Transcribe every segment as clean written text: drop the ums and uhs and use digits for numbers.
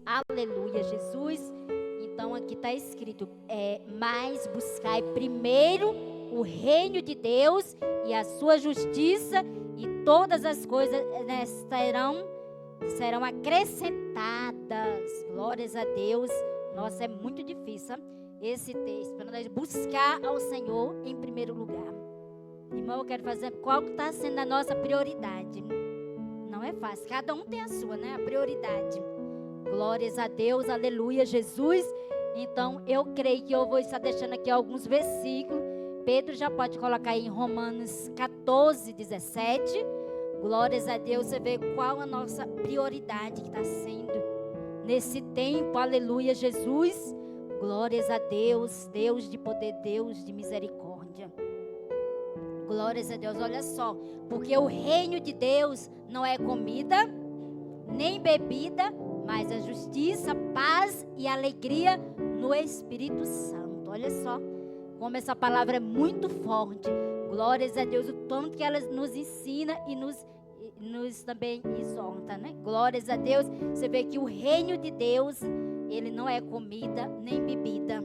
Aleluia, Jesus. Então aqui está escrito, mas buscai primeiro o reino de Deus e a sua justiça, e todas as coisas serão acrescentadas. Glórias a Deus. Nossa, é muito difícil esse texto, para nós buscar ao Senhor em primeiro lugar. Irmão, eu quero fazer qual está sendo a nossa prioridade. Não é fácil, cada um tem a sua, né? A prioridade. Glórias a Deus, aleluia, Jesus. Então, eu creio que eu vou estar deixando aqui alguns versículos. Pedro já pode colocar aí em Romanos 14, 17. Glórias a Deus, você vê qual a nossa prioridade que está sendo nesse tempo, aleluia, Jesus. Glórias a Deus, Deus de poder, Deus de misericórdia. Glórias a Deus, olha só, porque o reino de Deus não é comida, nem bebida, mas a justiça, paz e alegria no Espírito Santo. Olha só, como essa palavra é muito forte. Glórias a Deus, o tanto que ela nos ensina e nos também exorta, né? Glórias a Deus, você vê que o reino de Deus, ele não é comida nem bebida,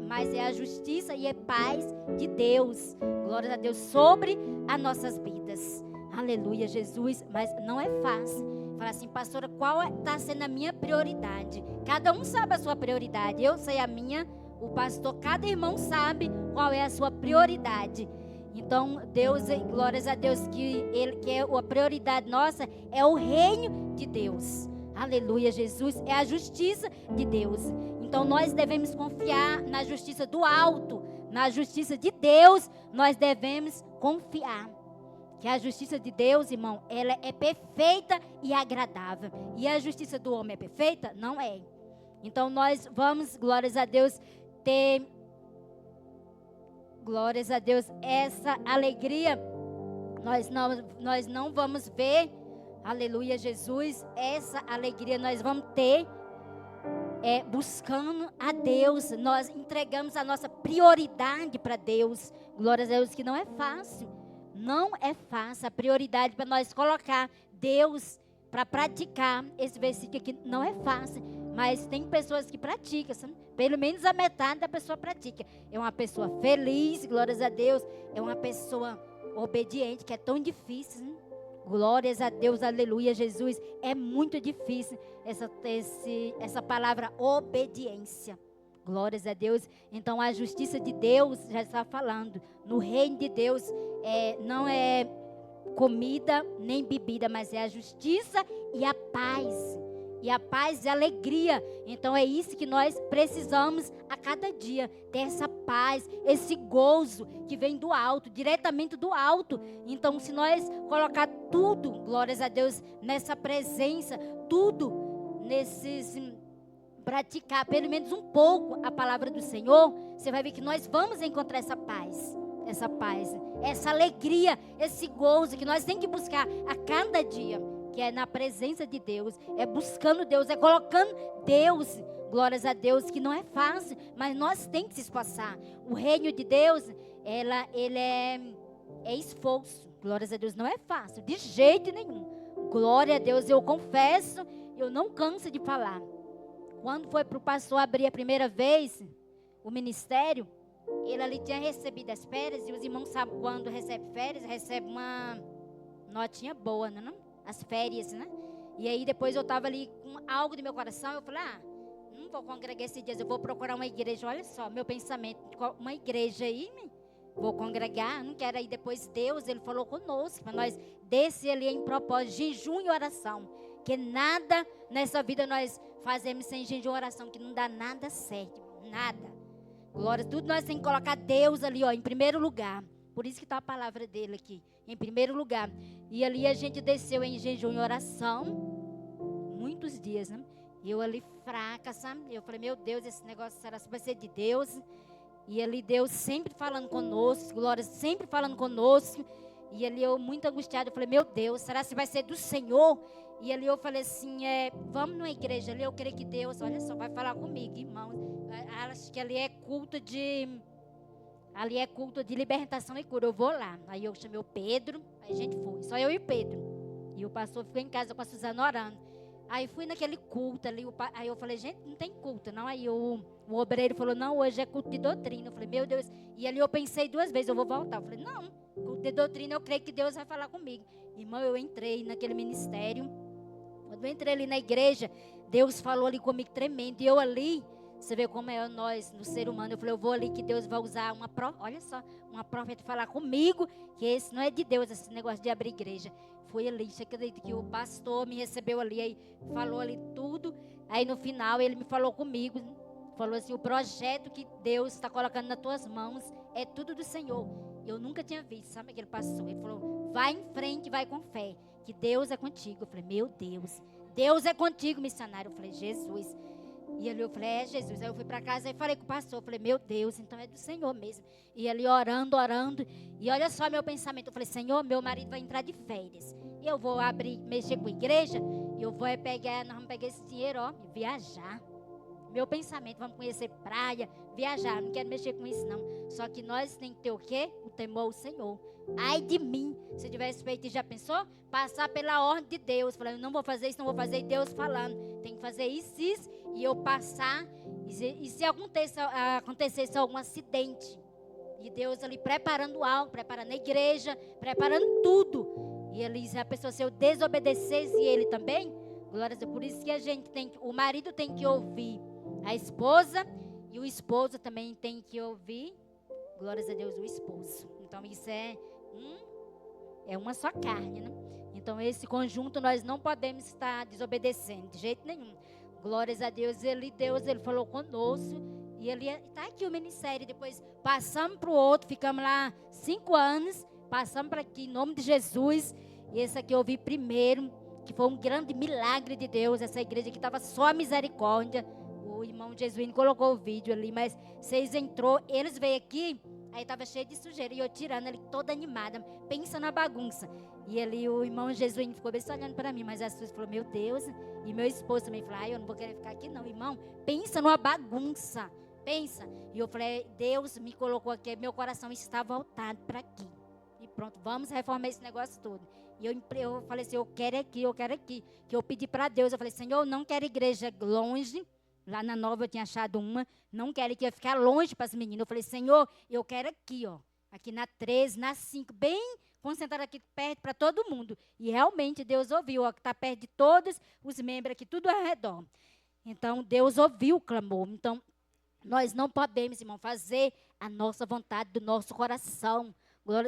mas é a justiça e é paz de Deus. Glórias a Deus sobre as nossas vidas. Aleluia, Jesus. Mas não é fácil. Fala assim, pastora, qual está sendo a minha prioridade? Cada um sabe a sua prioridade. Eu sei a minha, o pastor, cada irmão sabe qual é a sua prioridade. Então, Deus, glórias a Deus, que a prioridade nossa é o reino de Deus. Aleluia, Jesus. É a justiça de Deus. Então, nós devemos confiar na justiça do alto. Na justiça de Deus, nós devemos confiar. Que a justiça de Deus, irmão, ela é perfeita e agradável. E a justiça do homem é perfeita? Não é. Então, nós vamos, glórias a Deus, ter, glórias a Deus, essa alegria. Nós não vamos ver, aleluia, Jesus, essa alegria nós vamos ter buscando a Deus. Nós entregamos a nossa prioridade para Deus. Glórias a Deus, que não é fácil. Não é fácil a prioridade para nós colocar Deus para praticar esse versículo aqui. Não é fácil, mas tem pessoas que praticam, sabe? Pelo menos a metade da pessoa pratica. É uma pessoa feliz, glórias a Deus. É uma pessoa obediente, que é tão difícil, né? Glórias a Deus, aleluia, Jesus. É muito difícil essa palavra obediência. Glórias a Deus. Então a justiça de Deus, já está falando, no reino de Deus não é comida nem bebida, mas é a justiça e a paz. E a paz e a alegria. Então é isso que nós precisamos a cada dia. Ter essa paz, esse gozo que vem do alto, diretamente do alto. Então se nós colocar tudo, glórias a Deus, nessa presença, tudo praticar pelo menos um pouco a palavra do Senhor, você vai ver que nós vamos encontrar essa paz, essa alegria, esse gozo que nós temos que buscar a cada dia. Que é na presença de Deus, é buscando Deus, é colocando Deus, glórias a Deus, que não é fácil, mas nós temos que se esforçar. O reino de Deus, ele é esforço, glórias a Deus, não é fácil, de jeito nenhum. Glória a Deus, eu confesso, eu não canso de falar. Quando foi para o pastor abrir a primeira vez o ministério, ele ali tinha recebido as férias, e os irmãos sabem quando recebe férias, recebe uma notinha boa, não é? As férias, né? E aí depois eu estava ali com algo no meu coração, eu falei, não vou congregar esses dias, eu vou procurar uma igreja. Olha só, meu pensamento, uma igreja aí, vou congregar, não quero. Aí depois Deus, ele falou conosco, para nós descer ali em propósito, jejum e oração. Que nada nessa vida nós fazemos sem jejum e oração, que não dá nada certo, nada. Glória, tudo nós temos que colocar Deus ali, ó, em primeiro lugar. Por isso que está a palavra dele aqui, em primeiro lugar. E ali a gente desceu em jejum e oração, muitos dias, né? E eu ali fraca, sabe? Eu falei, meu Deus, esse negócio será que vai ser de Deus? E ali Deus sempre falando conosco, glória, sempre falando conosco. E ali eu muito angustiada, eu falei, meu Deus, será que vai ser do Senhor? E ali eu falei assim, vamos numa igreja ali, eu creio que Deus, olha só, vai falar comigo, irmãos. Acho que ali é culto de libertação e cura, eu vou lá. Aí eu chamei o Pedro, aí a gente foi, só eu e o Pedro. E o pastor ficou em casa com a Suzana orando. Aí fui naquele culto ali. Aí eu falei, gente, não tem culto, não. Aí o obreiro falou, não, hoje é culto de doutrina. Eu falei, meu Deus. E ali eu pensei 2 vezes, eu vou voltar. Eu falei, não, culto de doutrina, eu creio que Deus vai falar comigo. Irmão, eu entrei naquele ministério. Quando eu entrei ali na igreja, Deus falou ali comigo tremendo. E eu ali, você vê como é nós, no ser humano. Eu falei, eu vou ali que Deus vai usar olha só, uma profeta falar comigo, que esse não é de Deus, esse negócio de abrir igreja. Foi ali, você acredita que o pastor me recebeu ali, aí falou ali tudo. Aí no final ele me falou comigo, falou assim, o projeto que Deus está colocando nas tuas mãos é tudo do Senhor. Eu nunca tinha visto, sabe aquele pastor? Ele falou, vai em frente, vai com fé, que Deus é contigo. Eu falei, meu Deus, Deus é contigo, missionário. Eu falei, Jesus. E ali eu falei, é Jesus. Aí eu fui para casa e falei com o pastor, eu falei, meu Deus, então é do Senhor mesmo. E ali orando. E olha só meu pensamento. Eu falei, Senhor, meu marido vai entrar de férias. E eu vou mexer com a igreja. E eu vou nós vamos pegar esse dinheiro, ó, e viajar. Meu pensamento, vamos conhecer praia, viajar. Não quero mexer com isso, não. Só que nós temos que ter o quê? O temor ao Senhor. Ai de mim, se eu tivesse feito e já pensou? Passar pela ordem de Deus. Falando, não vou fazer isso, não vou fazer. E Deus falando, tem que fazer isso, isso. E eu passar. E se acontecesse algum acidente. E Deus ali preparando algo, preparando a igreja, preparando tudo. E ali, se a pessoa, se eu desobedecesse ele também, glória a Deus. Por isso que a gente o marido tem que ouvir a esposa. E o esposo também tem que ouvir, glórias a Deus, o esposo. Então isso é uma só carne, né? Então esse conjunto nós não podemos estar desobedecendo de jeito nenhum. Glórias a Deus, Deus falou conosco. E ele está aqui o ministério. Depois passamos para o outro, ficamos lá 5 anos. Passamos para aqui em nome de Jesus. E esse aqui eu vi primeiro, que foi um grande milagre de Deus. Essa igreja que estava só a misericórdia. O irmão Jesuíno colocou o vídeo ali, mas vocês entrou, eles veio aqui, aí estava cheio de sujeira, e eu tirando ele toda animada, pensa na bagunça. E ali o irmão Jesuíno ficou bem só olhando para mim, mas a Suzy falou, meu Deus, e meu esposo também falou, eu não vou querer ficar aqui não, irmão, pensa numa bagunça, pensa. E eu falei, Deus me colocou aqui, meu coração está voltado para aqui. E pronto, vamos reformar esse negócio todo. E eu falei assim, eu quero aqui. Que eu pedi para Deus, eu falei, Senhor, eu não quero igreja longe. Lá na Nova eu tinha achado uma, não quero que ia ficar longe para as meninas. Eu falei, Senhor, eu quero aqui, ó. Aqui na 13, na 5, bem concentrado aqui perto para todo mundo. E realmente Deus ouviu, ó, que está perto de todos os membros aqui, tudo ao redor. Então, Deus ouviu o clamor. Então, nós não podemos, irmão, fazer a nossa vontade do nosso coração.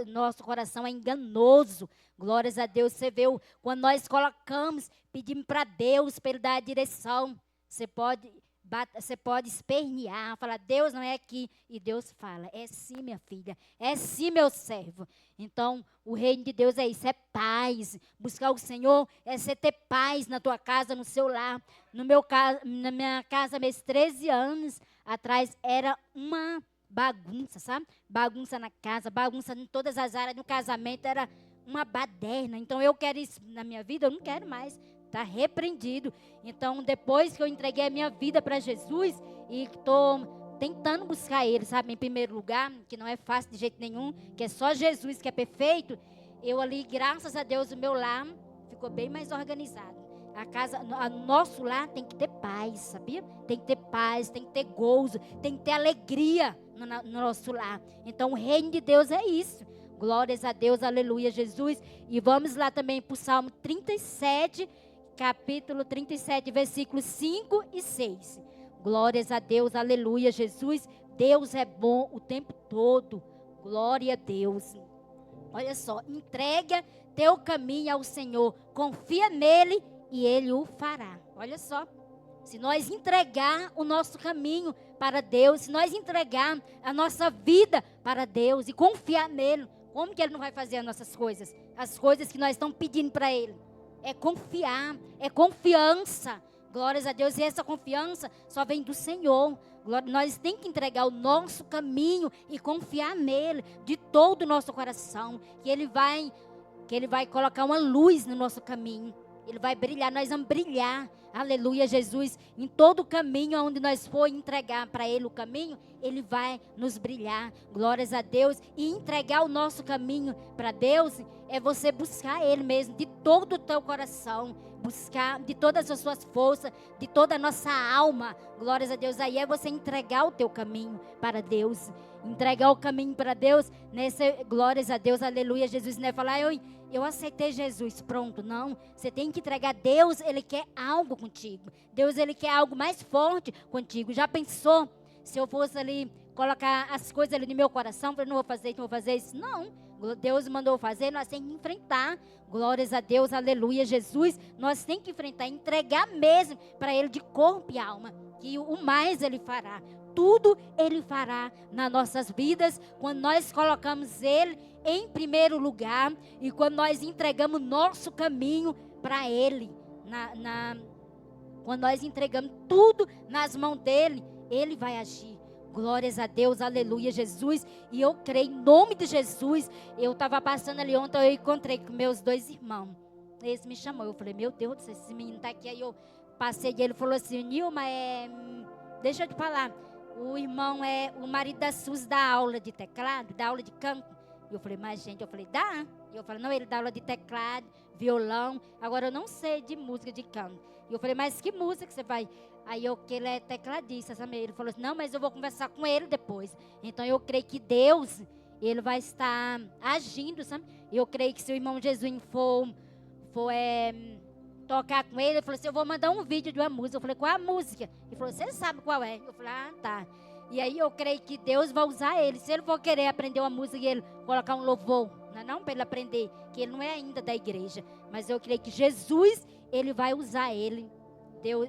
Nosso coração é enganoso. Glórias a Deus. Você vê, quando nós colocamos, pedimos para Deus, para Ele dar a direção. Você pode espernear, falar, Deus não é aqui. E Deus fala, é sim, minha filha, é sim, meu servo. Então, o reino de Deus é isso, é paz. Buscar o Senhor é você ter paz na tua casa, no seu lar. Na minha casa, mesmo 13 anos atrás, era uma bagunça, sabe? Bagunça na casa, bagunça em todas as áreas do casamento, era uma baderna. Então, eu quero isso na minha vida, eu não quero mais. Está repreendido. Então, depois que eu entreguei a minha vida para Jesus e estou tentando buscar Ele, sabe, em primeiro lugar, que não é fácil de jeito nenhum, que é só Jesus que é perfeito, eu ali, graças a Deus, o meu lar ficou bem mais organizado. Nosso lar tem que ter paz, sabia? Tem que ter paz, tem que ter gozo, tem que ter alegria no nosso lar. Então, o reino de Deus é isso. Glórias a Deus, aleluia, Jesus. E vamos lá também para o Salmo 37, capítulo 37, versículos 5 e 6. Glórias a Deus, aleluia, Jesus. Deus é bom o tempo todo. Glória a Deus. Olha só, entrega teu caminho ao Senhor. Confia nele e Ele o fará. Olha só. Se nós entregar o nosso caminho para Deus, se nós entregar a nossa vida para Deus e confiar nele, como que Ele não vai fazer as nossas coisas? As coisas que nós estamos pedindo para Ele. É confiar, é confiança. Glórias a Deus. E essa confiança só vem do Senhor. Nós temos que entregar o nosso caminho e confiar nele de todo o nosso coração. Que Ele vai colocar uma luz no nosso caminho. Ele vai brilhar, nós vamos brilhar. aleluia, Jesus, em todo o caminho onde nós for entregar para Ele o caminho, Ele vai nos brilhar, glórias a Deus. E entregar o nosso caminho para Deus é você buscar Ele mesmo, de todo o teu coração, buscar de todas as suas forças, de toda a nossa alma, glórias a Deus. Aí é você entregar o teu caminho para Deus, entregar o caminho para Deus, glórias a Deus, aleluia, Jesus, não é falar, eu aceitei Jesus, pronto, não, você tem que entregar. Deus, Ele quer algo contigo, Deus, Ele quer algo mais forte contigo. Já pensou, se eu fosse ali, colocar as coisas ali no meu coração, eu não vou fazer isso, não, Deus mandou fazer, nós temos que enfrentar, glórias a Deus, aleluia, Jesus, nós temos que enfrentar, entregar mesmo para Ele de corpo e alma, que o mais Ele fará, tudo Ele fará nas nossas vidas, quando nós colocamos Ele em primeiro lugar, e quando nós entregamos nosso caminho para Ele, quando nós entregamos tudo nas mãos dEle, Ele vai agir. Glórias a Deus, aleluia, Jesus. E eu creio em nome de Jesus. Eu estava passando ali ontem, eu encontrei com meus 2 irmãos. Eles me chamou, eu falei, meu Deus do céu, esse menino está aqui. Aí eu passei e ele falou assim, Nilma, deixa eu te falar, o irmão é o marido da Suzy, da aula de teclado, da aula de canto. E eu falei, mas gente, eu falei, dá. E eu falei, não, ele dá aula de teclado, violão, agora eu não sei de música de canto. E eu falei, mas que música que você vai? Aí que ele é tecladista, sabe? Ele falou assim, não, mas eu vou conversar com ele depois. Então eu creio que Deus, Ele vai estar agindo, sabe? Eu creio que se o irmão Jesus for tocar com ele falou assim, eu vou mandar um vídeo de uma música. Eu falei, qual é a música? Ele falou, você sabe qual é? Eu falei, ah, tá. E aí eu creio que Deus vai usar ele. Se ele for querer aprender uma música e ele colocar um louvor, não para ele aprender, que ele não é ainda da igreja. Mas eu creio que Jesus, Ele vai usar ele.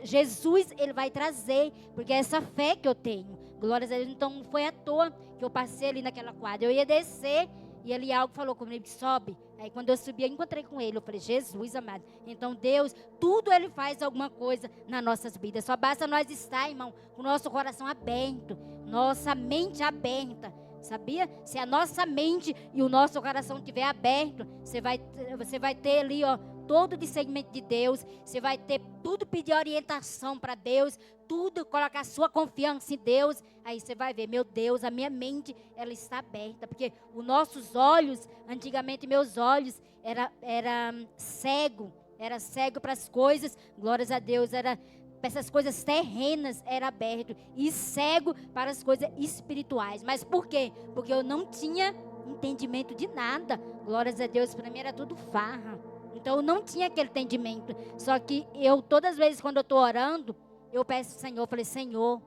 Jesus, Ele vai trazer, porque é essa fé que eu tenho. Glórias a Deus. Então não foi à toa que eu passei ali naquela quadra. Eu ia descer e ele algo falou comigo, sobe. Aí quando eu subi, eu encontrei com ele. Eu falei, Jesus amado. Então Deus, tudo Ele faz alguma coisa nas nossas vidas. Só basta nós estar, irmão, com o nosso coração aberto, nossa mente aberta. Sabia? Se a nossa mente e o nosso coração estiver aberto, você vai ter ali, todo o discernimento de Deus. Você vai ter tudo, pedir orientação para Deus, tudo, colocar a sua confiança em Deus. Aí você vai ver, meu Deus, a minha mente, ela está aberta. Porque os nossos olhos, antigamente meus olhos, era cego para as coisas, glórias a Deus, era para essas coisas terrenas, era aberto, e cego para as coisas espirituais. Mas por quê? Porque eu não tinha entendimento de nada, glórias a Deus, para mim era tudo farra. Então eu não tinha aquele entendimento. Só que todas as vezes quando eu estou orando, eu peço ao Senhor, eu falei, Senhor,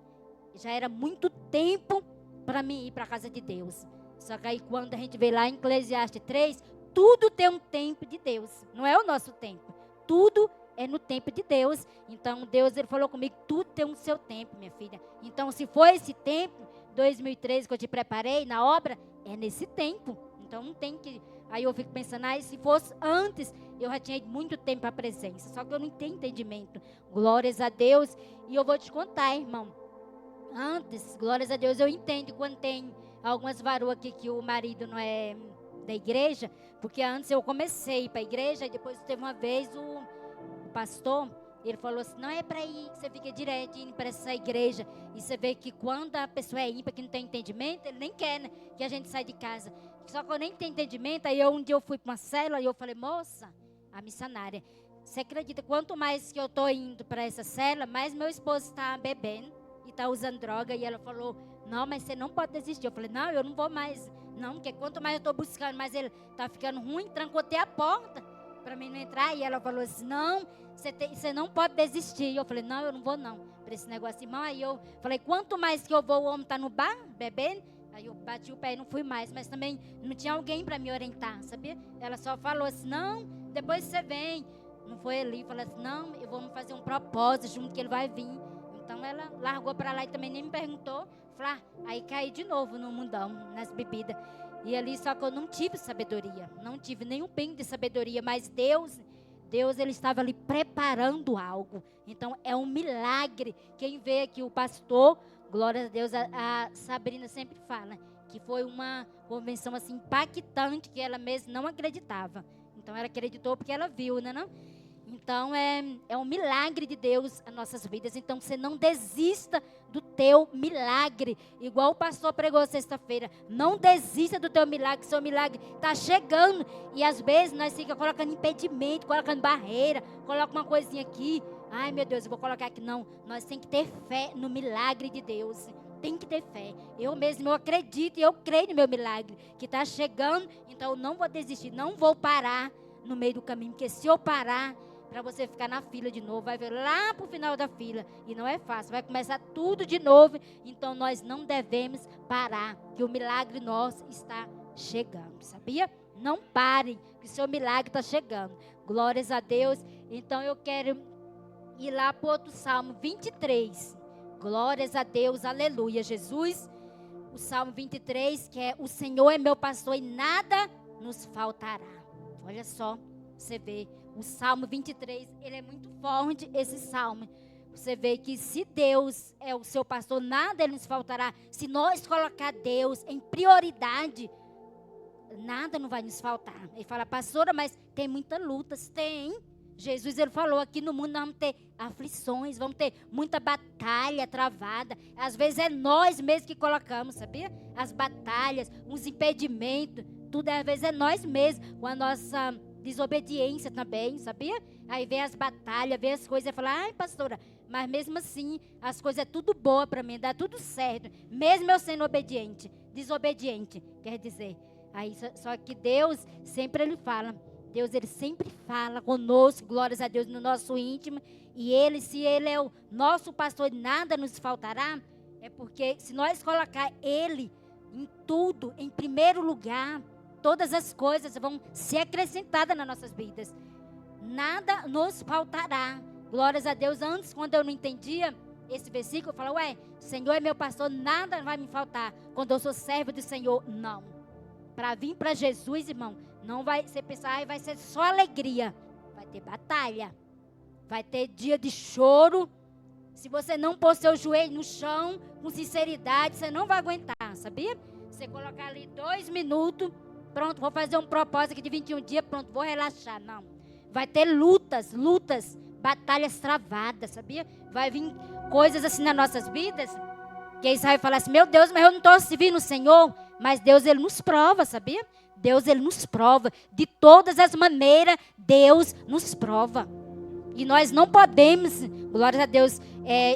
já era muito tempo para mim ir para a casa de Deus. Só que aí quando a gente vê lá em Eclesiastes 3, tudo tem um tempo de Deus. Não é o nosso tempo. Tudo é no tempo de Deus. Então Deus, Ele falou comigo, tudo tem um seu tempo, minha filha. Então se for esse tempo, 2013 que eu te preparei na obra, é nesse tempo. Então não tem que... Aí eu fico pensando, se fosse antes, eu já tinha ido muito tempo para a presença. Só que eu não tenho entendimento. Glórias a Deus. E eu vou te contar, irmão. Antes, glórias a Deus, eu entendo quando tem algumas varoas aqui que o marido não é da igreja. Porque antes eu comecei para a igreja, e depois teve uma vez o pastor, ele falou assim, não é para ir, você fica direto indo para essa igreja. E você vê que quando a pessoa é ímpar, que não tem entendimento, ele nem quer, né, que a gente saia de casa. Só que eu nem tenho entendimento. Aí um dia eu fui para uma célula e eu falei, moça, a missionária, você acredita, quanto mais que eu estou indo para essa célula, mais meu esposo está bebendo e está usando droga. E ela falou, não, mas você não pode desistir. Eu falei, não, eu não vou mais, não, porque quanto mais eu estou buscando, mais ele está ficando ruim, trancou até a porta para mim não entrar. E ela falou assim, não, você não pode desistir. E eu falei, não, eu não vou não, para esse negócio, irmão. Aí eu falei, quanto mais que eu vou, o homem está no bar, bebendo. Aí eu bati o pé e não fui mais, mas também não tinha alguém para me orientar, sabia? Ela só falou assim, não, depois você vem. Não foi ali, falou assim, não, eu vou fazer um propósito junto que ele vai vir. Então ela largou para lá e também nem me perguntou. Falei, aí caí de novo no mundão, nas bebidas. E ali só que eu não tive sabedoria, não tive nenhum pingo de sabedoria, mas Deus, Ele estava ali preparando algo. Então é um milagre. Quem vê aqui o pastor, glória a Deus, a Sabrina sempre fala que foi uma convenção assim impactante, que ela mesma não acreditava. Então ela acreditou porque ela viu, né, não? Então, é um milagre de Deus as nossas vidas. Então, você não desista do teu milagre. Igual o pastor pregou sexta-feira. Não desista do teu milagre. Seu milagre está chegando. E às vezes nós ficamos colocando impedimento, colocando barreira. Coloca uma coisinha aqui. Ai, meu Deus, eu vou colocar aqui. Não, nós temos que ter fé no milagre de Deus. Tem que ter fé. Eu mesmo, eu acredito e eu creio no meu milagre. Que está chegando. Então, eu não vou desistir. Não vou parar no meio do caminho. Porque se eu parar, para você ficar na fila de novo, vai ver lá para o final da fila. E não é fácil, vai começar tudo de novo. Então nós não devemos parar, que o milagre nosso está chegando, sabia? Não parem, que o seu milagre está chegando. Glórias a Deus. Então eu quero ir lá para o outro Salmo 23. Glórias a Deus, aleluia, Jesus. O Salmo 23, que é: o Senhor é meu pastor e nada nos faltará. Olha só, você vê. O Salmo 23, ele é muito forte, esse Salmo. Você vê que se Deus é o seu pastor, nada ele nos faltará. Se nós colocar Deus em prioridade, nada não vai nos faltar. Ele fala: pastora, mas tem muita luta. Tem. Jesus, ele falou, aqui no mundo nós vamos ter aflições, vamos ter muita batalha travada. Às vezes é nós mesmos que colocamos, sabia? As batalhas, os impedimentos, tudo às vezes é nós mesmos, com a nossa desobediência também, sabia? Aí vem as batalhas, vem as coisas e fala: ai, pastora, mas mesmo assim, as coisas é tudo boa para mim, dá tudo certo, mesmo eu sendo obediente, desobediente, quer dizer. Aí, só que Deus, sempre ele fala, Deus, ele sempre fala conosco, glórias a Deus, no nosso íntimo, e ele, se ele é o nosso pastor, nada nos faltará, é porque se nós colocar ele em tudo, em primeiro lugar, todas as coisas vão ser acrescentadas nas nossas vidas. Nada nos faltará. Glórias a Deus. Antes, quando eu não entendia esse versículo, eu falava: ué, Senhor é meu pastor, nada vai me faltar. Quando eu sou servo do Senhor, não. Para vir para Jesus, irmão, não vai você pensar, vai ser só alegria. Vai ter batalha. Vai ter dia de choro. Se você não pôr seu joelho no chão, com sinceridade, você não vai aguentar, sabia? Você colocar ali 2 minutos, pronto, vou fazer um propósito aqui de 21 dias, pronto, vou relaxar. Não. Vai ter lutas, batalhas travadas, sabia? Vai vir coisas assim nas nossas vidas, que aí você vai falar assim: meu Deus, mas eu não estou servindo o Senhor. Mas Deus, ele nos prova, sabia? Deus, ele nos prova. De todas as maneiras, Deus nos prova. E nós não podemos, glória a Deus,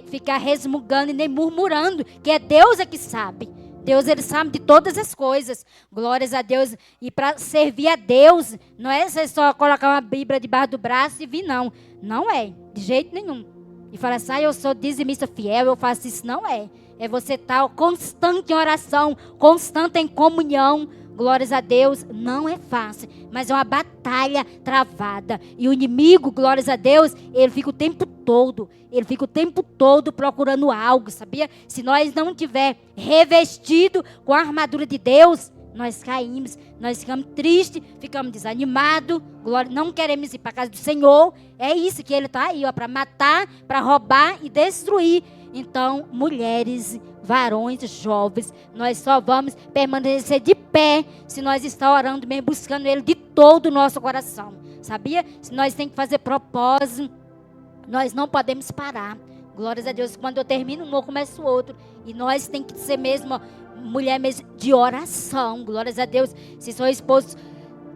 ficar resmungando e nem murmurando, que é Deus que sabe. Deus, ele sabe de todas as coisas. Glórias a Deus. E para servir a Deus, não é você só colocar uma Bíblia debaixo do braço e vir, não. Não é, de jeito nenhum. E falar assim: eu sou dizimista fiel, eu faço isso. Não é. É você estar constante em oração, constante em comunhão. Glórias a Deus, não é fácil, mas é uma batalha travada. E o inimigo, glórias a Deus, ele fica o tempo todo procurando algo, sabia? Se nós não tiver revestido com a armadura de Deus, nós caímos, nós ficamos tristes, ficamos desanimados, não queremos ir para a casa do Senhor. É isso que ele está aí, para matar, para roubar e destruir. Então, mulheres, varões, jovens, nós só vamos permanecer de pé se nós estamos orando bem, buscando ele de todo o nosso coração, sabia? Se nós temos que fazer propósito, nós não podemos parar. Glórias a Deus. Quando eu termino um, eu começo outro. E nós temos que ser mesmo mulher mesmo de oração. Glórias a Deus. Se seu esposo,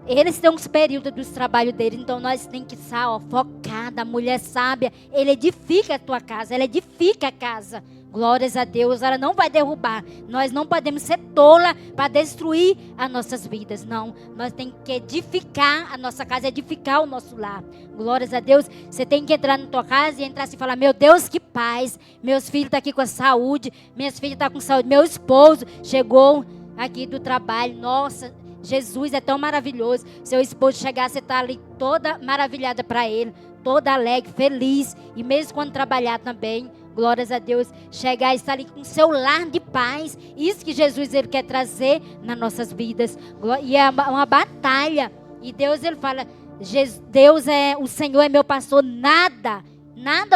eles têm uns períodos dos trabalhos dele, então nós temos que estar focada. A mulher sábia, ele edifica a tua casa, ela edifica a casa. Glórias a Deus, ela não vai derrubar. Nós não podemos ser tola para destruir as nossas vidas, não. Nós temos que edificar a nossa casa, edificar o nosso lar. Glórias a Deus. Você tem que entrar na tua casa e entrar assim e falar: meu Deus, que paz. Meus filhos estão aqui com a saúde, minhas filhas estão com saúde. Meu esposo chegou aqui do trabalho. Nossa, Jesus é tão maravilhoso. Seu esposo chegar, você está ali toda maravilhada para ele, toda alegre, feliz. E mesmo quando trabalhar também, glórias a Deus, chegar e estar ali com o seu lar de paz. Isso que Jesus, ele quer trazer nas nossas vidas. E é uma batalha. E Deus, ele fala: Deus é, o Senhor é meu pastor, nada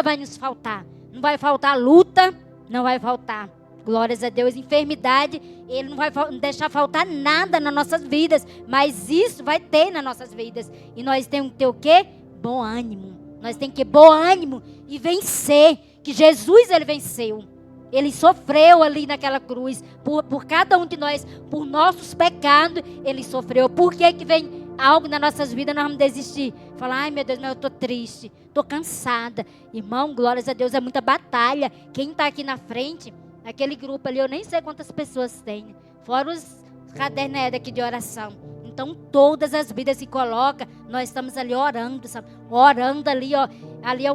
vai nos faltar. Não vai faltar luta, não vai faltar. Glórias a Deus, enfermidade, ele não vai deixar faltar nada nas nossas vidas. Mas isso vai ter nas nossas vidas. E nós temos que ter o quê? Bom ânimo. Nós temos que ter bom ânimo e vencer. Que Jesus, ele venceu. Ele sofreu ali naquela cruz. Por cada um de nós. Por nossos pecados, ele sofreu. Por que vem algo nas nossas vidas, nós vamos desistir? Falar, ai meu Deus, mas eu estou triste. Estou cansada. Irmão, glórias a Deus, é muita batalha. Quem está aqui na frente, aquele grupo ali, eu nem sei quantas pessoas tem. Fora os cadernos daqui de oração. Então, todas as vidas que coloca, nós estamos ali orando, sabe? Orando ali, ó. Ali é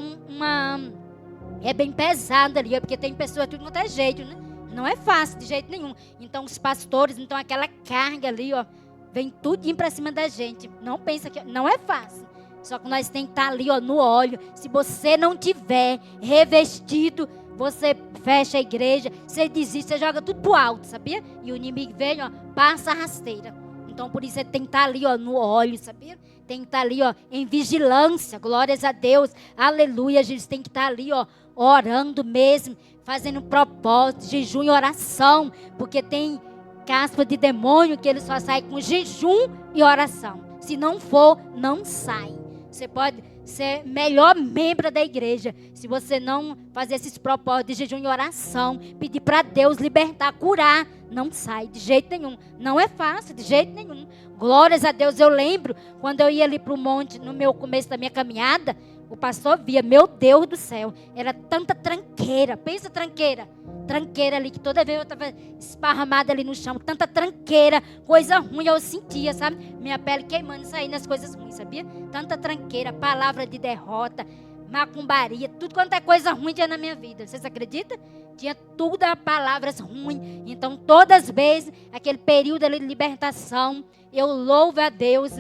é bem pesado ali, ó, porque tem pessoas de tudo quanto é jeito, né? Não é fácil de jeito nenhum. Então, os pastores, então aquela carga ali, ó, vem tudinho pra cima da gente. Não pensa que... Não é fácil. Só que nós temos que estar ali, ó, no óleo. Se você não tiver revestido, você fecha a igreja, você desiste, você joga tudo pro alto, sabia? E o inimigo vem, ó, passa a rasteira. Então, por isso, você tem que estar ali, ó, no óleo, sabia? Tem que estar ali, ó, em vigilância. Glórias a Deus. Aleluia. A gente tem que estar ali, ó, orando mesmo, fazendo um propósito, jejum e oração. Porque tem caspa de demônio que ele só sai com jejum e oração. Se não for, não sai. Você pode ser melhor membro da igreja. Se você não fazer esses propósitos de jejum e oração, pedir para Deus libertar, curar, não sai de jeito nenhum. Não é fácil, de jeito nenhum. Glórias a Deus. Eu lembro quando eu ia ali para o monte, no meu começo da minha caminhada, o pastor via, meu Deus do céu, era tanta tranqueira. Pensa tranqueira. Tranqueira ali, que toda vez eu estava esparramada ali no chão. Tanta tranqueira, coisa ruim eu sentia, sabe? Minha pele queimando, saindo as coisas ruins, sabia? Tanta tranqueira, palavra de derrota, macumbaria, tudo quanto é coisa ruim tinha na minha vida. Vocês acreditam? Tinha tudo as palavras ruins. Então, todas as vezes, aquele período ali de libertação, eu louvo a Deus,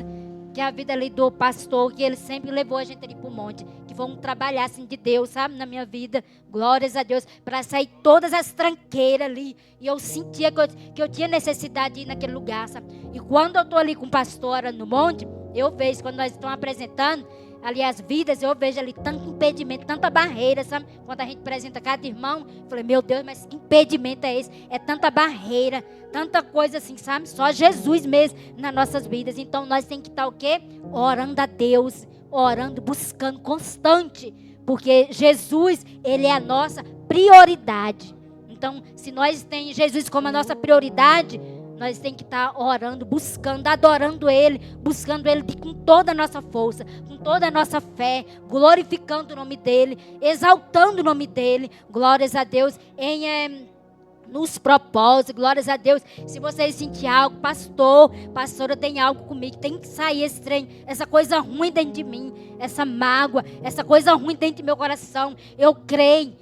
que a vida ali do pastor, que ele sempre levou a gente ali para o monte, que vamos trabalhar assim de Deus, sabe, na minha vida, glórias a Deus, para sair todas as tranqueiras ali, e eu sentia que eu tinha necessidade de ir naquele lugar, sabe, e quando eu estou ali com o pastor no monte, eu vejo, quando nós estamos apresentando ali as vidas, eu vejo ali tanto impedimento, tanta barreira, sabe, quando a gente apresenta cada irmão, eu falei, meu Deus, mas que impedimento é esse? É tanta barreira, tanta coisa assim, sabe, só Jesus mesmo nas nossas vidas. Então nós temos que estar o quê? Orando a Deus, orando, buscando, constante, porque Jesus, ele é a nossa prioridade. Então, se nós temos Jesus como a nossa prioridade, nós temos que estar orando, buscando, adorando Ele, buscando Ele com toda a nossa força, com toda a nossa fé, glorificando o nome dEle, exaltando o nome dEle, glórias a Deus, nos propósitos, glórias a Deus. Se vocês sentirem algo, pastora, tem algo comigo, tem que sair esse trem, essa coisa ruim dentro de mim, essa mágoa, essa coisa ruim dentro do meu coração, eu creio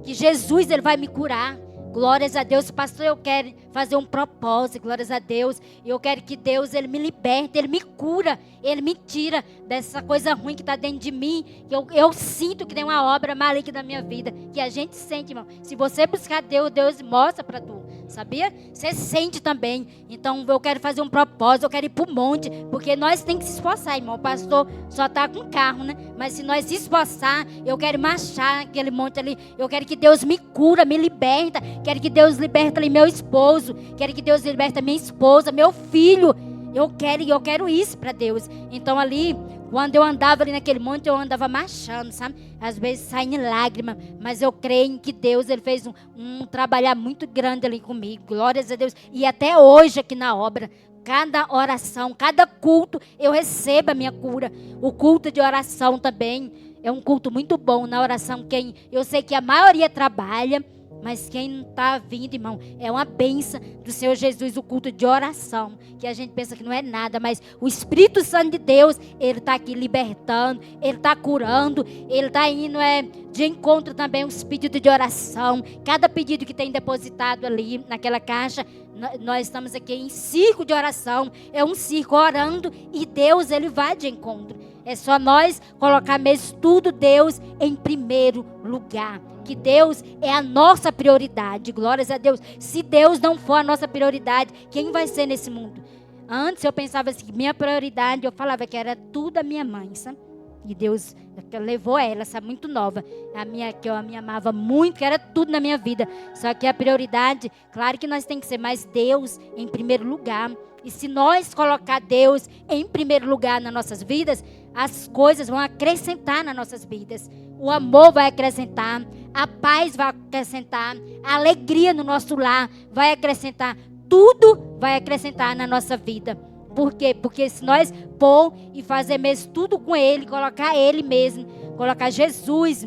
que Jesus, Ele vai me curar. Glórias a Deus, pastor, eu quero fazer um propósito, glórias a Deus. E eu quero que Deus, Ele me liberte, Ele me cura, Ele me tira dessa coisa ruim que está dentro de mim. Que eu sinto que tem uma obra maligna na minha vida, que a gente sente, irmão. Se você buscar Deus, Deus mostra para tu, sabia? Você sente também. Então, eu quero fazer um propósito, eu quero ir para o monte, porque nós temos que se esforçar, irmão. O pastor só está com carro, né? Mas se nós se esforçar, eu quero marchar aquele monte ali. Eu quero que Deus me cura, me liberta. Quero que Deus liberte ali meu esposo. Quero que Deus liberte minha esposa, meu filho. Eu quero isso para Deus. Então ali, quando eu andava ali naquele monte, eu andava marchando, sabe? Às vezes saindo lágrimas, mas eu creio que Deus, Ele fez um trabalhar muito grande ali comigo. Glórias a Deus. E até hoje aqui na obra, cada oração, cada culto, eu recebo a minha cura. O culto de oração também é um culto muito bom. Na oração, eu sei que a maioria trabalha, mas quem não está vindo, irmão, é uma bênção do Senhor Jesus, o culto de oração, que a gente pensa que não é nada, mas o Espírito Santo de Deus, Ele está aqui libertando, Ele está curando, Ele está indo de encontro também os pedidos de oração, cada pedido que tem depositado ali naquela caixa, nós estamos aqui em círculo de oração, é um círculo orando e Deus, Ele vai de encontro. É só nós colocar mesmo tudo Deus em primeiro lugar. Que Deus é a nossa prioridade. Glórias a Deus. Se Deus não for a nossa prioridade, quem vai ser nesse mundo? Antes eu pensava assim, minha prioridade, eu falava que era tudo a minha mãe, sabe? E Deus levou ela, essa muito nova, que eu me amava muito, que era tudo na minha vida. Só que a prioridade, claro que nós temos que ser mais Deus em primeiro lugar. E se nós colocar Deus em primeiro lugar nas nossas vidas, as coisas vão acrescentar nas nossas vidas. O amor vai acrescentar, a paz vai acrescentar, a alegria no nosso lar vai acrescentar. Tudo vai acrescentar na nossa vida. Por quê? Porque se nós pôr e fazer mesmo tudo com Ele, colocar Ele mesmo, colocar Jesus,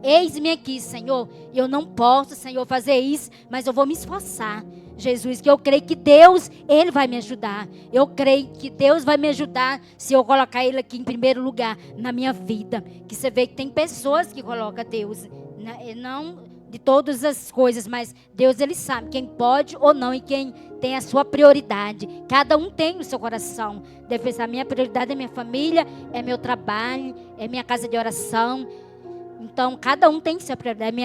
eis-me aqui, Senhor. Eu não posso, Senhor, fazer isso, mas eu vou me esforçar. Jesus, que eu creio que Deus, Ele vai me ajudar. Eu creio que Deus vai me ajudar se eu colocar Ele aqui em primeiro lugar na minha vida. Que você vê que tem pessoas que colocam Deus, não de todas as coisas, mas Deus, Ele sabe quem pode ou não e quem tem a sua prioridade. Cada um tem no seu coração. Deve pensar, minha prioridade é minha família, é meu trabalho, é minha casa de oração. Então, cada um tem sua prioridade.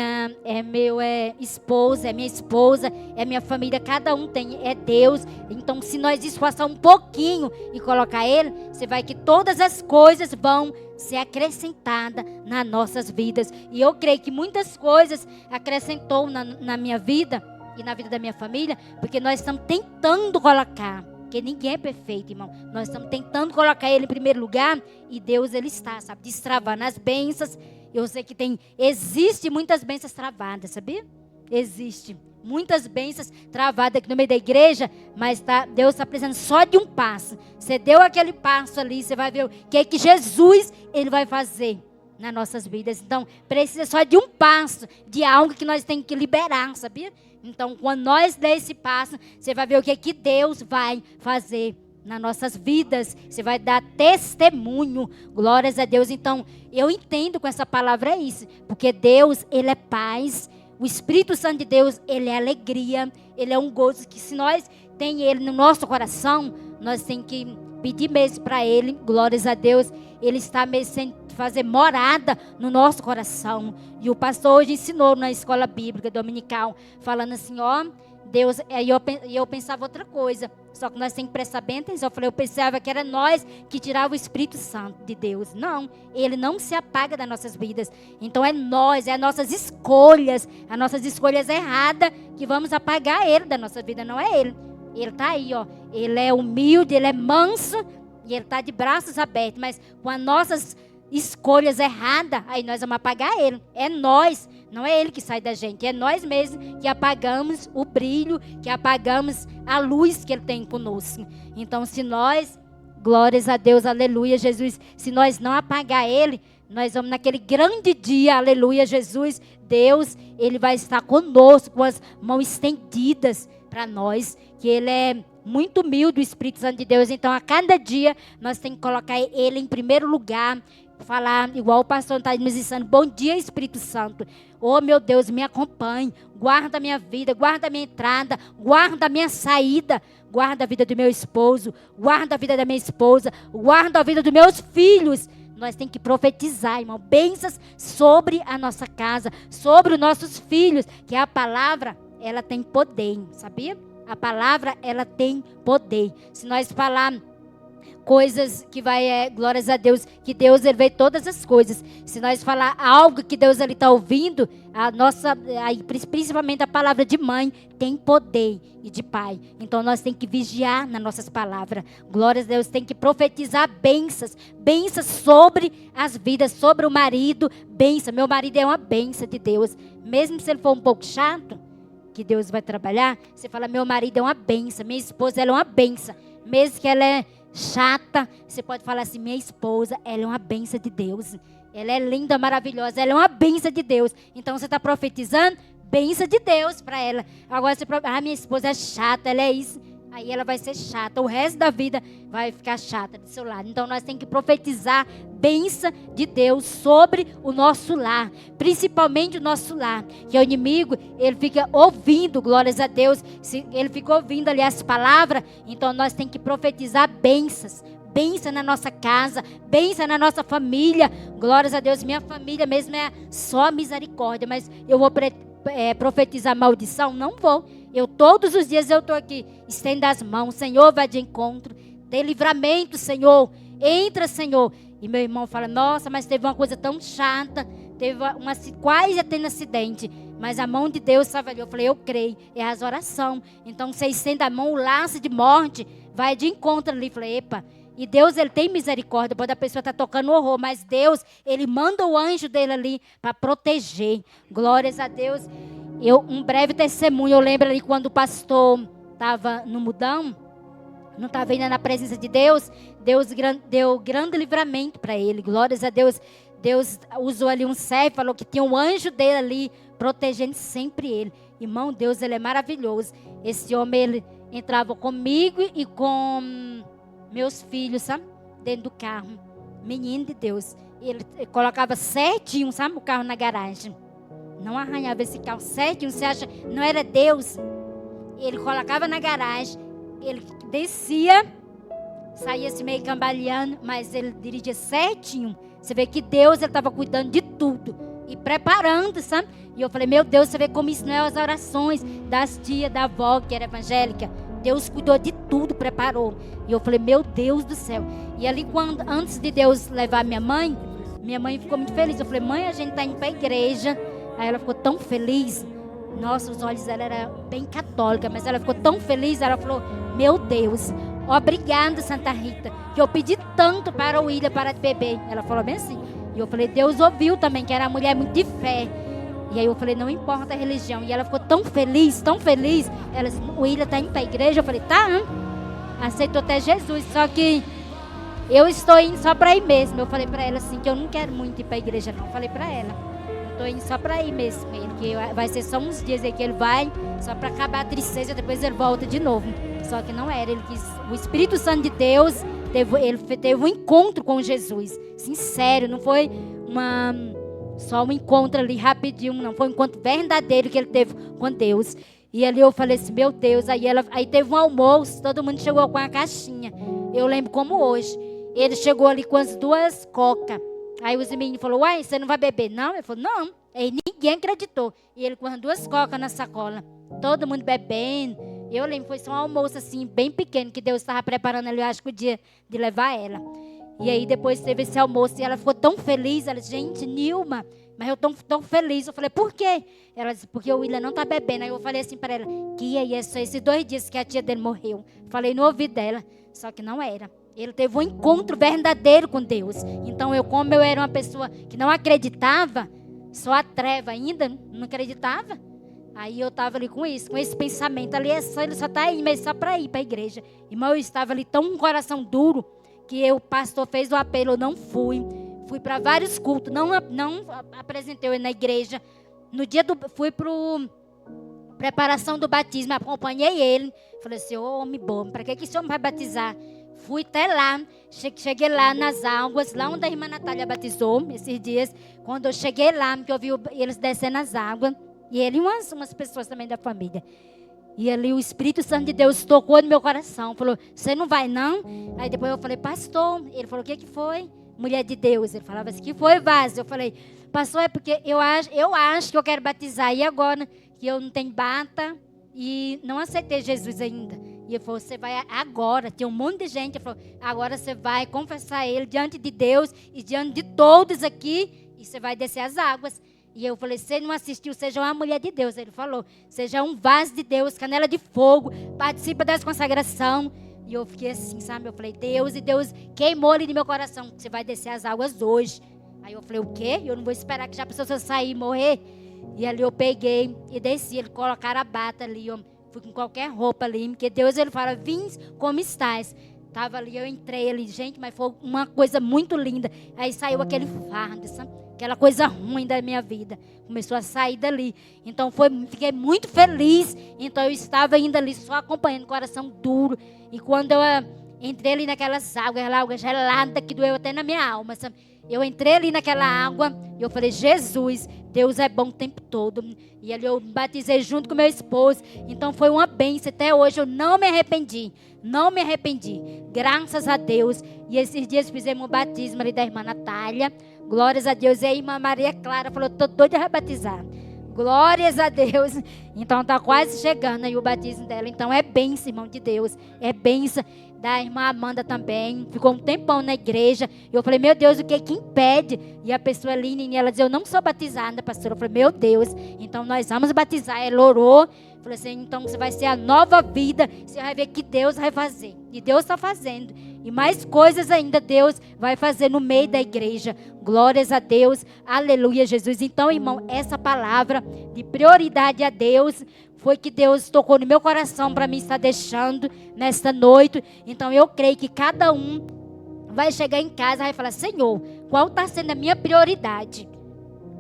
É esposa, é minha esposa, é minha família. Cada um tem, é Deus. Então, se nós esforçar um pouquinho e colocar Ele, você vai que todas as coisas vão ser acrescentadas nas nossas vidas. E eu creio que muitas coisas acrescentou na minha vida e na vida da minha família, porque nós estamos tentando colocar. Porque ninguém é perfeito, irmão. Nós estamos tentando colocar Ele em primeiro lugar e Deus, Ele está, sabe, destravando as bênçãos. Eu sei que existe muitas bênçãos travadas, sabia? Existe muitas bênçãos travadas aqui no meio da igreja, mas Deus está precisando só de um passo. Você deu aquele passo ali, você vai ver o que é que Jesus, Ele vai fazer nas nossas vidas. Então, precisa só de um passo, de algo que nós temos que liberar, sabia? Então, quando nós der esse passo, você vai ver o que é que Deus vai fazer nas nossas vidas. Você vai dar testemunho. Glórias a Deus. Então, eu entendo com essa palavra isso. Porque Deus, Ele é paz. O Espírito Santo de Deus, Ele é alegria. Ele é um gozo que se nós tem Ele no nosso coração, nós temos que pedir mesmo para Ele. Glórias a Deus. Ele está mesmo sem fazer morada no nosso coração. E o pastor hoje ensinou na escola bíblica dominical, falando assim, ó, Deus, e eu pensava outra coisa, só que nós temos que prestar bem atenção. Eu pensava que era nós que tirava o Espírito Santo de Deus. Não, Ele não se apaga das nossas vidas. Então é nós, é as nossas escolhas erradas que vamos apagar Ele da nossa vida, não é Ele. Ele está aí, ó, Ele é humilde, Ele é manso e Ele está de braços abertos, mas com as nossas escolhas erradas, aí nós vamos apagar Ele. É nós, não é Ele que sai da gente, é nós mesmos que apagamos o brilho, que apagamos a luz que Ele tem conosco. Então, se nós, glórias a Deus, aleluia, Jesus, se nós não apagar Ele, nós vamos naquele grande dia, aleluia, Jesus, Deus, Ele vai estar conosco, com as mãos estendidas para nós, que Ele é muito humilde, o Espírito Santo de Deus. Então, a cada dia, nós temos que colocar Ele em primeiro lugar, falar, igual o pastor está nos ensinando, bom dia, Espírito Santo. Oh, meu Deus, me acompanhe, guarda a minha vida, guarda a minha entrada, guarda a minha saída, guarda a vida do meu esposo, guarda a vida da minha esposa, guarda a vida dos meus filhos. Nós temos que profetizar, irmão, bênçãos sobre a nossa casa, sobre os nossos filhos, que a palavra, ela tem poder, sabia? A palavra, ela tem poder. Se nós falar coisas que vai, glórias a Deus, que Deus, Ele vê todas as coisas. Se nós falar algo que Deus, Ele está ouvindo, a nossa, principalmente a palavra de mãe, tem poder e de pai. Então nós temos que vigiar nas nossas palavras. Glórias a Deus, tem que profetizar bênçãos sobre as vidas, sobre o marido, bênção. Meu marido é uma bênção de Deus. Mesmo se ele for um pouco chato, que Deus vai trabalhar, você fala, meu marido é uma bênção, minha esposa, ela é uma bênção. Mesmo que ela é chata, você pode falar assim, minha esposa, ela é uma bênção de Deus. Ela é linda, maravilhosa, ela é uma bênção de Deus. Então você está profetizando bênção de Deus para ela. Agora você minha esposa é chata, ela é isso. Aí ela vai ser chata, o resto da vida vai ficar chata do seu lado. Então nós temos que profetizar bênção de Deus sobre o nosso lar, principalmente o nosso lar. Que o inimigo, ele fica ouvindo, glórias a Deus, ele fica ouvindo ali as palavras. Então nós temos que profetizar bênçãos. Bênção na nossa casa, bênção na nossa família. Glórias a Deus, minha família mesmo é só misericórdia. Mas eu vou profetizar maldição? Não vou. Todos os dias eu estou aqui, estendo as mãos, Senhor, vai de encontro, dê livramento, Senhor, entra, Senhor, E meu irmão fala, nossa, mas teve uma coisa tão chata, quase tendo acidente, mas a mão de Deus estava ali. Eu falei, eu creio, é as orações. Então, vocês estendem a mão, o laço de morte vai de encontro ali. Eu falei, epa, e Deus, Ele tem misericórdia, pode a pessoa estar tocando horror, mas Deus, Ele manda o anjo dele ali para proteger. Glórias a Deus. Um breve testemunho, eu lembro ali quando o pastor estava no mudão, não estava indo na presença de Deus, Deus deu grande livramento para ele. Glórias a Deus. Deus usou ali um servo, falou que tinha um anjo dele ali, protegendo sempre ele. Irmão, Deus, Ele é maravilhoso. Esse homem, ele entrava comigo e com meus filhos, sabe? Dentro do carro. Menino de Deus. Ele colocava certinho, sabe? O carro na garagem. Não arranhava esse carro certinho. Você acha? Não era Deus. Ele colocava na garagem. Ele descia. Saía assim meio cambaleando. Mas ele dirigia certinho. Você vê que Deus, Ele estava cuidando de tudo. E preparando, sabe? E eu falei, meu Deus, você vê como isso não é as orações das tias, da avó, que era evangélica. Deus cuidou de tudo, preparou. E eu falei, meu Deus do céu. E ali, antes de Deus levar minha mãe ficou muito feliz. Eu falei, mãe, a gente está indo para a igreja. Aí ela ficou tão feliz. Nossa, os olhos dela eram bem católica, mas ela ficou tão feliz. Ela falou, meu Deus, obrigada, Santa Rita, que eu pedi tanto para o William parar de beber. Ela falou bem assim. E eu falei, Deus ouviu também, que era uma mulher muito de fé. E aí eu falei, não importa a religião. E ela ficou tão feliz, tão feliz. Ela disse, o William está indo para a igreja. Eu falei, tá, aceitou até Jesus. Só que eu estou indo só para ir mesmo. Eu falei para ela assim, que eu não quero muito ir para a igreja não. Eu falei para ela, eu estou indo só para ir mesmo com ele. Que vai ser só uns dias aí que ele vai, só para acabar a tristeza, depois ele volta de novo. Só que não era, ele quis, o Espírito Santo de Deus, ele teve um encontro com Jesus. Sincero, não foi só um encontro ali rapidinho, não. Foi um encontro verdadeiro que ele teve com Deus. E ali eu falei assim, meu Deus. Aí teve um almoço, todo mundo chegou com uma caixinha. Eu lembro como hoje. Ele chegou ali com as 2 cocas. Aí os meninos falaram, uai, você não vai beber não? Ele falou, não. Aí ninguém acreditou. E ele com as 2 cocas na sacola. Todo mundo bebendo. Eu lembro, foi só um almoço assim, bem pequeno, que Deus estava preparando ali, eu acho que o dia de levar ela. E aí depois teve esse almoço e ela ficou tão feliz. Ela disse, gente, Nilma, mas eu tô tão feliz. Eu falei, por quê? Ela disse, porque o William não tá bebendo. Aí eu falei assim para ela, que é só esses 2 dias que a tia dele morreu. Falei no ouvido dela, só que não era. Ele teve um encontro verdadeiro com Deus. Então como eu era uma pessoa que não acreditava, só a treva ainda, não acreditava. Aí eu estava ali com esse pensamento. Ali ele só está aí, mas só para ir para a igreja. Irmão, eu estava ali tão com o coração duro, que o pastor fez o apelo, eu não fui. Fui para vários cultos, não apresentei ele na igreja. No dia fui para preparação do batismo, acompanhei ele. Falei assim, ô homem bom, para que esse homem vai batizar? Fui até lá, cheguei lá nas águas, lá onde a irmã Natália batizou, esses dias. Quando eu cheguei lá, que eu vi eles descendo as águas, e ele e umas pessoas também da família. E ali o Espírito Santo de Deus tocou no meu coração. Falou, você não vai não? Aí depois eu falei, pastor. Ele falou, o que foi? Mulher de Deus. Ele falava assim, que foi, Vaz? Eu falei, pastor, é porque eu acho que eu quero batizar. E agora que eu não tenho bata e não aceitei Jesus ainda. E ele falou, você vai agora. Tem um monte de gente. Ele falou, agora você vai confessar ele diante de Deus e diante de todos aqui. E você vai descer as águas. E eu falei, você não assistiu, seja uma mulher de Deus. Ele falou, seja um vaso de Deus, canela de fogo, participa das consagrações. E eu fiquei assim, sabe? Eu falei, Deus, e Deus queimou ali no meu coração, você vai descer as águas hoje. Aí eu falei, o quê? Eu não vou esperar que já a pessoa sair e morrer. E ali eu peguei e desci, eles colocaram a bata ali, eu fui com qualquer roupa ali, porque Deus, ele fala, vins como estás. Tava ali, eu entrei ali, gente, mas foi uma coisa muito linda. Aí saiu aquele fardo, sabe? Aquela coisa ruim da minha vida. Começou a sair dali. Então fiquei muito feliz. Então eu estava ainda ali só acompanhando, coração duro. E quando eu entrei ali naquelas águas geladas que doeu até na minha alma, sabe? Eu entrei ali naquela água e eu falei, Jesus, Deus é bom o tempo todo. E ali eu batizei junto com meu esposo. Então foi uma bênção. Até hoje eu não me arrependi. Não me arrependi. Graças a Deus. E esses dias fizemos um batismo ali da irmã Natália. Glórias a Deus. E a irmã Maria Clara falou, estou doida a rebatizar. Glórias a Deus. Então está quase chegando aí o batismo dela. Então é bênção, irmão de Deus. É bênção da irmã Amanda também. Ficou um tempão na igreja. Eu falei, meu Deus, o que impede? E a pessoa ali, ela dizia, eu não sou batizada, pastora. Eu falei, meu Deus, então nós vamos batizar. Ela orou. Falei assim, então você vai ser a nova vida. Você vai ver que Deus vai fazer. E Deus está fazendo. E mais coisas ainda Deus vai fazer no meio da igreja. Glórias a Deus. Aleluia, Jesus. Então, irmão, essa palavra de prioridade a Deus foi que Deus tocou no meu coração para mim estar deixando nesta noite. Então, eu creio que cada um vai chegar em casa e vai falar, Senhor, qual está sendo a minha prioridade?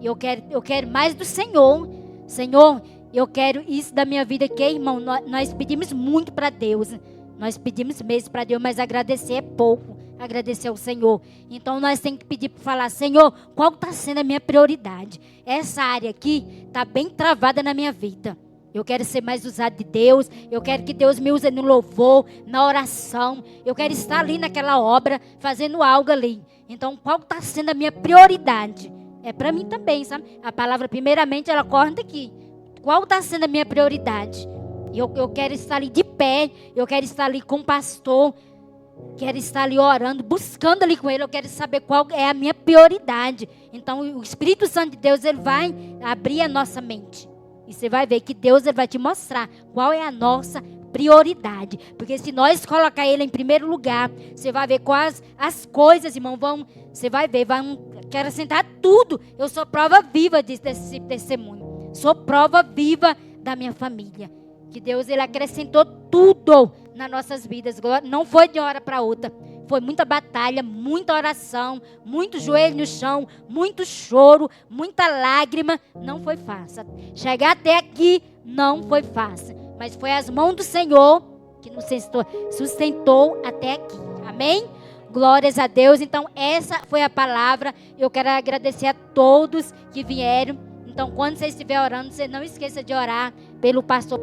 Eu quero mais do Senhor. Senhor, eu quero isso da minha vida, que, irmão, nós pedimos muito para Deus. Nós pedimos mesmo para Deus, mas agradecer é pouco. Agradecer ao Senhor. Então, nós temos que pedir para falar, Senhor, qual está sendo a minha prioridade? Essa área aqui está bem travada na minha vida. Eu quero ser mais usado de Deus. Eu quero que Deus me use no louvor, na oração. Eu quero estar ali naquela obra, fazendo algo ali. Então, qual está sendo a minha prioridade? É para mim também, sabe? A palavra, primeiramente, ela corta aqui. Qual está sendo a minha prioridade? Eu quero estar ali de pé. Eu quero estar ali com o pastor. Quero estar ali orando, buscando ali com ele. Eu quero saber qual é a minha prioridade. Então, o Espírito Santo de Deus, ele vai abrir a nossa mente. E você vai ver que Deus, ele vai te mostrar qual é a nossa prioridade. Porque se nós colocar ele em primeiro lugar, você vai ver quais as coisas, irmão, você vai ver, quero acrescentar tudo. Eu sou prova viva desse testemunho. Sou prova viva da minha família. Que Deus, ele acrescentou tudo nas nossas vidas. Não foi de uma hora para outra. Foi muita batalha, muita oração, muito joelho no chão, muito choro, muita lágrima. Não foi fácil. Chegar até aqui não foi fácil. Mas foi as mãos do Senhor que nos sustentou até aqui. Amém? Glórias a Deus. Então, essa foi a palavra. Eu quero agradecer a todos que vieram. Então, quando você estiver orando, você não esqueça de orar pelo pastor,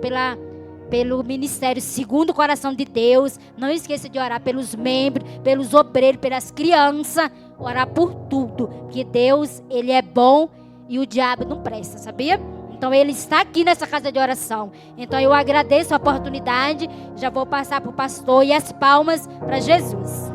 pelo ministério segundo o coração de Deus. Não esqueça de orar pelos membros, pelos obreiros, pelas crianças. Orar por tudo. Porque Deus, ele é bom e o diabo não presta, sabia? Então, ele está aqui nessa casa de oração. Então, eu agradeço a oportunidade. Já vou passar para o pastor e as palmas para Jesus.